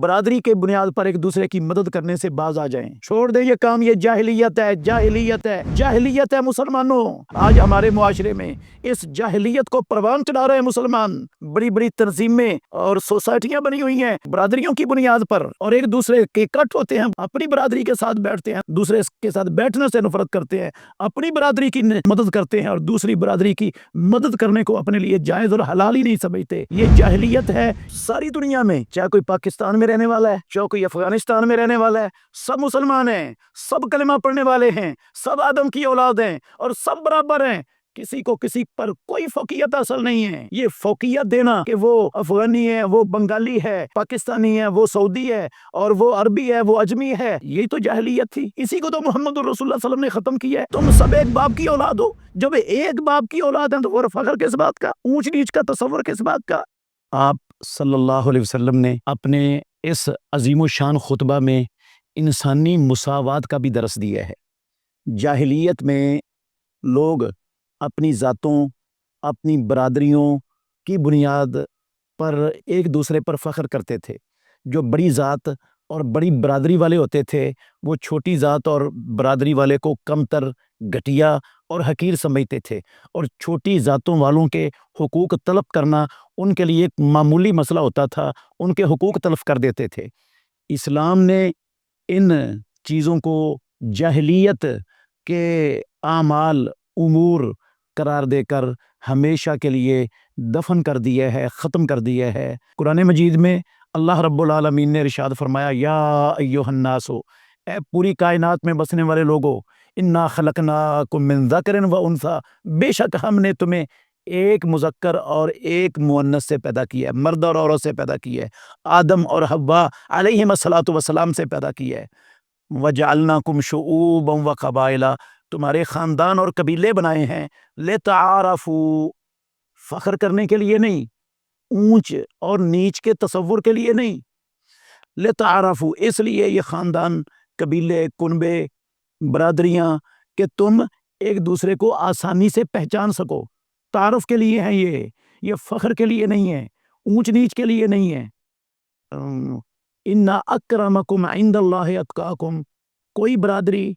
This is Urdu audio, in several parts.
برادری کے بنیاد پر ایک دوسرے کی مدد کرنے سے باز آ جائیں، چھوڑ دیں یہ کام۔ یہ جاہلیت ہے، جاہلیت ہے، جاہلیت ہے مسلمانوں۔ آج ہمارے معاشرے میں اس جاہلیت کو پروان چڑھا رہے ہیں مسلمان۔ بڑی بڑی تنظیمیں اور سوسائٹیاں بنی ہوئی ہیں برادریوں کی بنیاد پر، اور ایک دوسرے کے کٹ ہوتے ہیں، اپنی برادری کے ساتھ بیٹھتے ہیں، دوسرے کے ساتھ بیٹھنے سے نفرت کرتے ہیں، اپنی برادری کی مدد کرتے ہیں اور دوسری برادری کی مدد کرنے کو اپنے لیے جائز اور حلال ہی نہیں سمجھتے۔ یہ جاہلیت ہے ساری دنیا میں، چاہے کوئی پاکستان میں رہنے والا ہے، چاہے کوئی افغانستان میں رہنے والا ہے، سب مسلمان ہیں، سب کلمہ پڑھنے والے ہیں، سب آدم کی اولاد ہیں اور سب برابر ہیں۔ کسی کو کسی پر کوئی فوقیت حاصل نہیں ہے۔ یہ فوقیت دینا کہ وہ افغانی ہے، وہ بنگالی ہے، پاکستانی ہے، وہ سعودی ہے، اور وہ عربی ہے، وہ اجمی ہے، یہ تو جاہلیت تھی۔ اسی کو تو محمد رسول اللہ صلی اللہ علیہ وسلم نے ختم کیا ہے۔ تم سب ایک باپ کی اولاد ہو، جب ایک باپ کی اولاد ہیں تو وہ فخر کس بات کا، اونچ نیچ کا تصور کس بات کا۔ آپ صلی اللہ علیہ وسلم نے اپنے اس عظیم و شان خطبہ میں انسانی مساوات کا بھی درس دیا ہے۔ جاہلیت میں لوگ اپنی ذاتوں، اپنی برادریوں کی بنیاد پر ایک دوسرے پر فخر کرتے تھے۔ جو بڑی ذات اور بڑی برادری والے ہوتے تھے وہ چھوٹی ذات اور برادری والے کو کمتر، گھٹیا اور حقیر سمجھتے تھے، اور چھوٹی ذاتوں والوں کے حقوق طلب کرنا ان کے لیے ایک معمولی مسئلہ ہوتا تھا، ان کے حقوق طلب کر دیتے تھے۔ اسلام نے ان چیزوں کو جاہلیت کے اعمال، امور قرار دے کر ہمیشہ کے لیے دفن کر دیا ہے، ختم کر دیا ہے۔ قرآن مجید میں اللہ رب العالمین نے ارشاد فرمایا، یا ایھا الناس، اے پوری کائنات میں بسنے والے لوگو، انا خلقناکم من ذکر و انثی، بے شک ہم نے تمہیں ایک مذکر اور ایک مؤنث سے پیدا کیا ہے، مرد اور عورت سے پیدا کیا ہے، آدم اور حوا علیہم الصلاۃ والسلام سے پیدا کیا ہے۔ وجعلناکم شعوبا وقبائل، تمہارے خاندان اور قبیلے بنائے ہیں، لتعارفوا، فخر کرنے کے لیے نہیں، اونچ اور نیچ کے تصور کے لیے نہیں، لتعارفوا، اس لیے یہ خاندان، قبیلے، کنبے، برادریاں کہ تم ایک دوسرے کو آسانی سے پہچان سکو۔ تعارف کے لیے ہیں یہ فخر کے لیے نہیں ہے، اونچ نیچ کے لیے نہیں ہے۔ ان اکرمکم عند اللہ اتقاکم، کوئی برادری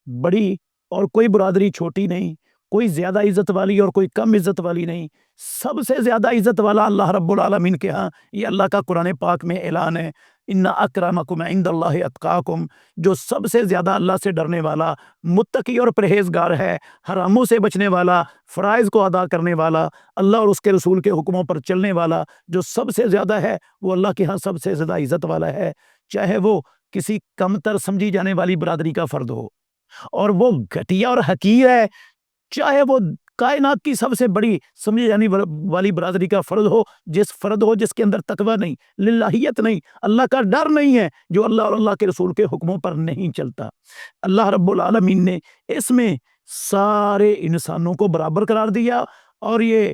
بڑی اور کوئی برادری چھوٹی نہیں، کوئی زیادہ عزت والی اور کوئی کم عزت والی نہیں، سب سے زیادہ عزت والا اللہ رب العالمین کے ہاں، یہ اللہ کا قرآن پاک میں اعلان ہے، ان اکرمکم عند اللہ اتقاکم، جو سب سے زیادہ اللہ سے ڈرنے والا، متقی اور پرہیزگار ہے، حراموں سے بچنے والا، فرائض کو ادا کرنے والا، اللہ اور اس کے رسول کے حکموں پر چلنے والا، جو سب سے زیادہ ہے وہ اللہ کے ہاں سب سے زیادہ عزت والا ہے، چاہے وہ کسی کمتر سمجھی جانے والی برادری کا فرد ہو، اور وہ گھٹیا اور حقیر ہے، چاہے وہ کائنات کی سب سے بڑی سمجھی جانے والی برادری کا فرد ہو، جس کے اندر تقویٰ نہیں، للہیت نہیں، اللہ کا ڈر نہیں ہے، جو اللہ اور اللہ کے رسول کے حکموں پر نہیں چلتا۔ اللہ رب العالمین نے اس میں سارے انسانوں کو برابر قرار دیا، اور یہ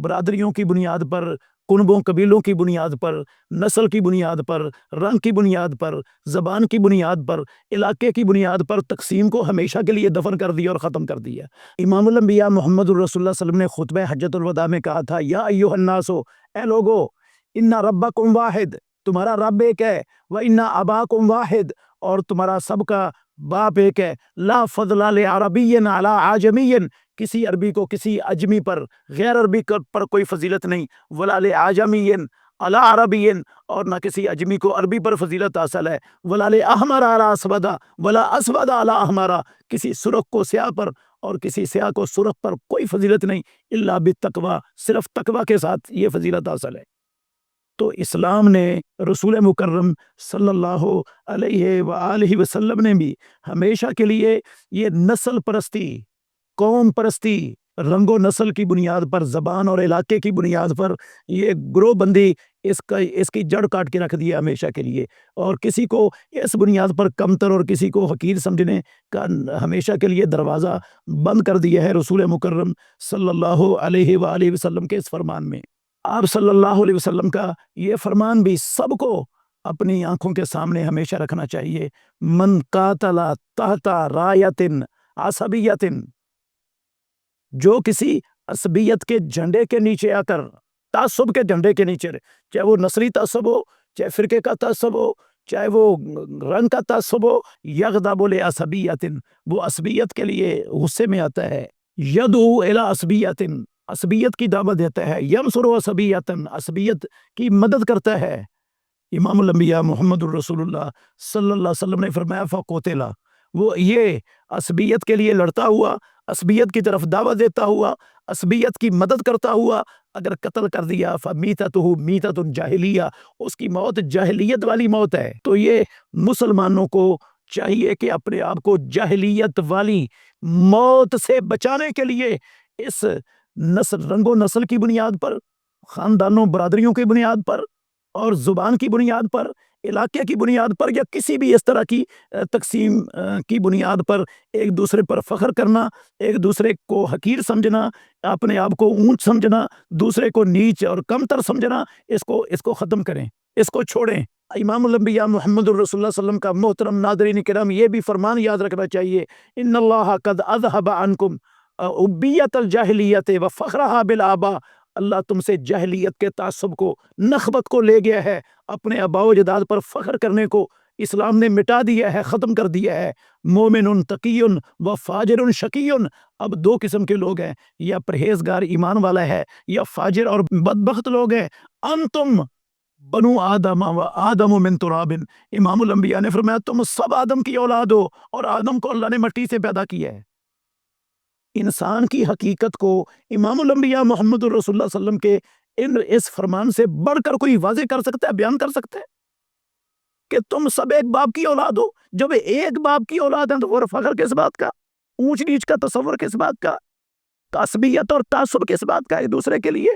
برادریوں کی بنیاد پر، کنبوں قبیلوں کی بنیاد پر، نسل کی بنیاد پر، رنگ کی بنیاد پر، زبان کی بنیاد پر، علاقے کی بنیاد پر تقسیم کو ہمیشہ کے لیے دفن کر دیا اور ختم کر دیا۔ امام الانبیاء محمد الرسول اللہ صلی اللہ علیہ وسلم نے خطبہ حجۃ الوداع میں کہا تھا، یا ایھا الناس، اے لوگو، ان ربکم واحد، تمہارا رب ایک ہے، وان اباکم واحد، اور تمہارا سب کا باپ ایک ہے، لا فضل لعربی علی اعجمی، کسی عربی کو کسی اجمی پر، غیر عربی پر کوئی فضیلت نہیں، ولا لعجمی علی عربی، اور نہ کسی اجمی کو عربی پر فضیلت حاصل ہے، ولا لاحمر علی اسود، ولا اسود علی احمر، کسی سرخ کو سیاہ پر اور کسی سیاہ کو سرخ پر کوئی فضیلت نہیں، الا بالتقوی، صرف تقوی کے ساتھ یہ فضیلت حاصل ہے۔ تو اسلام نے، رسول مکرم صلی اللہ علیہ وآلہ وسلم نے بھی ہمیشہ کے لیے یہ نسل پرستی، قوم پرستی، رنگ و نسل کی بنیاد پر، زبان اور علاقے کی بنیاد پر یہ گروہ بندی، اس کی جڑ کاٹ کے رکھ دیا ہمیشہ کے لیے، اور کسی کو اس بنیاد پر کمتر اور کسی کو حقیر سمجھنے کا ہمیشہ کے لیے دروازہ بند کر دیا ہے رسول مکرم صلی اللہ علیہ وآلہ وسلم کے اس فرمان میں۔ آپ صلی اللہ علیہ وسلم کا یہ فرمان بھی سب کو اپنی آنکھوں کے سامنے ہمیشہ رکھنا چاہیے، من قاتل تحت رایت عصبیت، جو کسی عصبیت کے جھنڈے کے نیچے آ کر، تعصب کے جھنڈے کے نیچے، چاہے وہ نسلی تعصب ہو، چاہے فرقے کا تعصب ہو، چاہے وہ رنگ کا تعصب ہو، یغضب لعصبیۃ، وہ عصبیت کے لیے غصے میں آتا ہے، یدعو الی عصبیۃ، عصبیت کی دعوت دیتا ہے، ینصر عصبیۃ، عصبیت کی مدد کرتا ہے۔ امام الانبیاء محمد الرسول اللہ صلی اللہ علیہ وسلم نے فرمایا فقتل، وہ یہ عصبیت کے لیے لڑتا ہوا، عصبیت کی طرف دعوت دیتا ہوا، عصبیت کی مدد کرتا ہوا اگر قتل کر دیا فمیتتہ میتۃ جاہلیہ، اس کی موت جاہلیت والی موت ہے۔ تو یہ مسلمانوں کو چاہیے کہ اپنے آپ کو جاہلیت والی موت سے بچانے کے لیے اس نسل، رنگ و نسل کی بنیاد پر، خاندانوں برادریوں کی بنیاد پر اور زبان کی بنیاد پر، علاقے کی بنیاد پر یا کسی بھی اس طرح کی تقسیم کی بنیاد پر ایک دوسرے پر فخر کرنا، ایک دوسرے کو حقیر سمجھنا، اپنے آپ کو اونچ سمجھنا، دوسرے کو نیچ اور کمتر سمجھنا، اس کو ختم کریں، اس کو چھوڑیں۔ امام الانبیاء محمد الرسول اللہ صلی اللہ علیہ وسلم کا محترم ناظرین کرام یہ بھی فرمان یاد رکھنا چاہیے، ان اللہ قد اذهب عنکم عبیۃ الجاہلیت وفخرها بالآباء، اللہ تم سے جاہلیت کے تعصب کو، نخبت کو لے گیا ہے، اپنے آباء و اجداد پر فخر کرنے کو اسلام نے مٹا دیا ہے، ختم کر دیا ہے۔ مومن تقی و فاجر شقی، اب دو قسم کے لوگ ہیں، یا پرہیزگار ایمان والا ہے یا فاجر اور بدبخت لوگ ہیں۔ انتم بنو آدم و آدم من تراب، امام الانبیاء نے فرمایا تم سب آدم کی اولاد ہو اور آدم کو اللہ نے مٹی سے پیدا کیا ہے۔ انسان کی حقیقت کو امام الانبیاء محمد الرسول اللہ صلی اللہ علیہ وسلم کے اس فرمان سے بڑھ کر کوئی واضح کر سکتا ہے، بیان کر سکتا ہے کہ تم سب ایک باپ کی اولاد ہو؟ جب ایک باپ کی اولاد ہے تو اور فخر کس بات کا، اونچ نیچ کا تصور کس بات کا، عصبیت اور تعصب کس بات کا ایک دوسرے کے لیے؟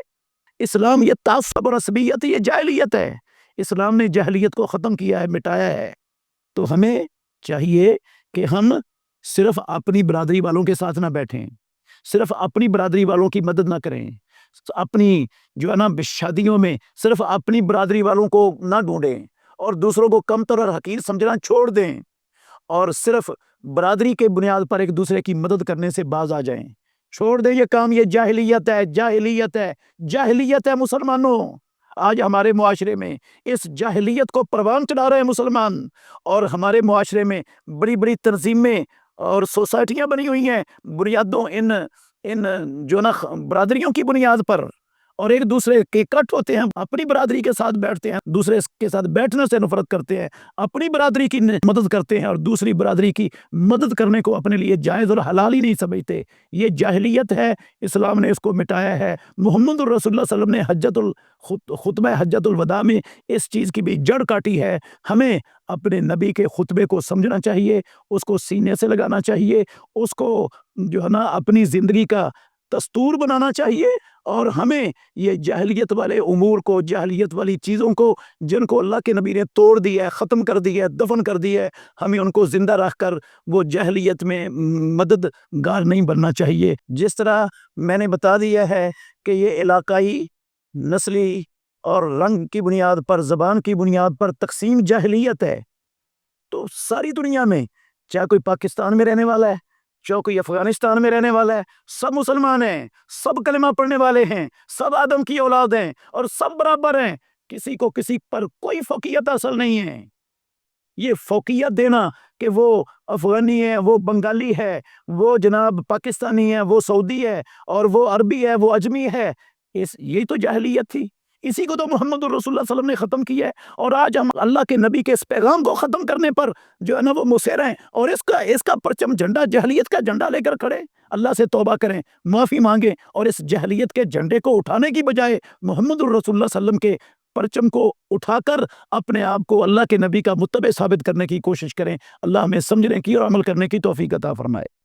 اسلام یہ تعصب اور عصبیت، یہ جاہلیت ہے، اسلام نے جاہلیت کو ختم کیا ہے، مٹایا ہے۔ تو ہمیں چاہیے کہ ہم صرف اپنی برادری والوں کے ساتھ نہ بیٹھیں، صرف اپنی برادری والوں کی مدد نہ کریں، اپنی جو ہے نا شادیوں میں صرف اپنی برادری والوں کو نہ ڈھونڈیں اور دوسروں کو کمتر اور حقیر سمجھنا چھوڑ دیں، اور صرف برادری کے بنیاد پر ایک دوسرے کی مدد کرنے سے باز آ جائیں، چھوڑ دیں یہ کام، یہ جاہلیت ہے، جاہلیت ہے، جاہلیت ہے مسلمانوں۔ آج ہمارے معاشرے میں اس جاہلیت کو پروان چڑھا رہے ہیں مسلمان، اور ہمارے معاشرے میں بڑی بڑی تنظیمیں اور سوسائٹیاں بنی ہوئی ہیں بنیادوں ان جو نا برادریوں کی بنیاد پر، اور ایک دوسرے کے کٹ ہوتے ہیں، اپنی برادری کے ساتھ بیٹھتے ہیں، دوسرے کے ساتھ بیٹھنے سے نفرت کرتے ہیں، اپنی برادری کی مدد کرتے ہیں اور دوسری برادری کی مدد کرنے کو اپنے لیے جائز اور حلال ہی نہیں سمجھتے۔ یہ جاہلیت ہے، اسلام نے اس کو مٹایا ہے۔ محمد الرسول اللہ صلی اللہ علیہ وسلم نے خطبہ حجۃ الوداع میں اس چیز کی بھی جڑ کاٹی ہے۔ ہمیں اپنے نبی کے خطبے کو سمجھنا چاہیے، اس کو سینے سے لگانا چاہیے، اس کو جو ہے نا اپنی زندگی کا دستور بنانا چاہیے، اور ہمیں یہ جاہلیت والے امور کو، جاہلیت والی چیزوں کو جن کو اللہ کے نبی نے توڑ دیا ہے، ختم کر دیا ہے، دفن کر دیا ہے، ہمیں ان کو زندہ رکھ کر وہ جاہلیت میں مددگار نہیں بننا چاہیے۔ جس طرح میں نے بتا دیا ہے کہ یہ علاقائی، نسلی اور رنگ کی بنیاد پر، زبان کی بنیاد پر تقسیم جاہلیت ہے، تو ساری دنیا میں چاہے کوئی پاکستان میں رہنے والا ہے، چاہے کوئی افغانستان میں رہنے والا ہے، سب مسلمان ہیں، سب کلمہ پڑھنے والے ہیں، سب آدم کی اولاد ہیں اور سب برابر ہیں، کسی کو کسی پر کوئی فوقیت حاصل نہیں ہے۔ یہ فوقیت دینا کہ وہ افغانی ہے، وہ بنگالی ہے، وہ جناب پاکستانی ہے، وہ سعودی ہے، اور وہ عربی ہے، وہ اجمی ہے، یہی تو جاہلیت تھی، اسی کو تو محمد الرسول اللہ صلی اللہ علیہ وسلم نے ختم کیا ہے۔ اور آج ہم اللہ کے نبی کے اس پیغام کو ختم کرنے پر جو ہے نا وہ مصر ہیں، اور اس کا پرچم جھنڈا، جاہلیت کا جھنڈا لے کر کھڑے۔ اللہ سے توبہ کریں، معافی مانگیں، اور اس جاہلیت کے جھنڈے کو اٹھانے کی بجائے محمد الرسول اللہ صلی اللہ علیہ وسلم کے پرچم کو اٹھا کر اپنے آپ کو اللہ کے نبی کا متبع ثابت کرنے کی کوشش کریں۔ اللہ ہمیں سمجھنے کی اور عمل کرنے کی توفیق عطا فرمائے۔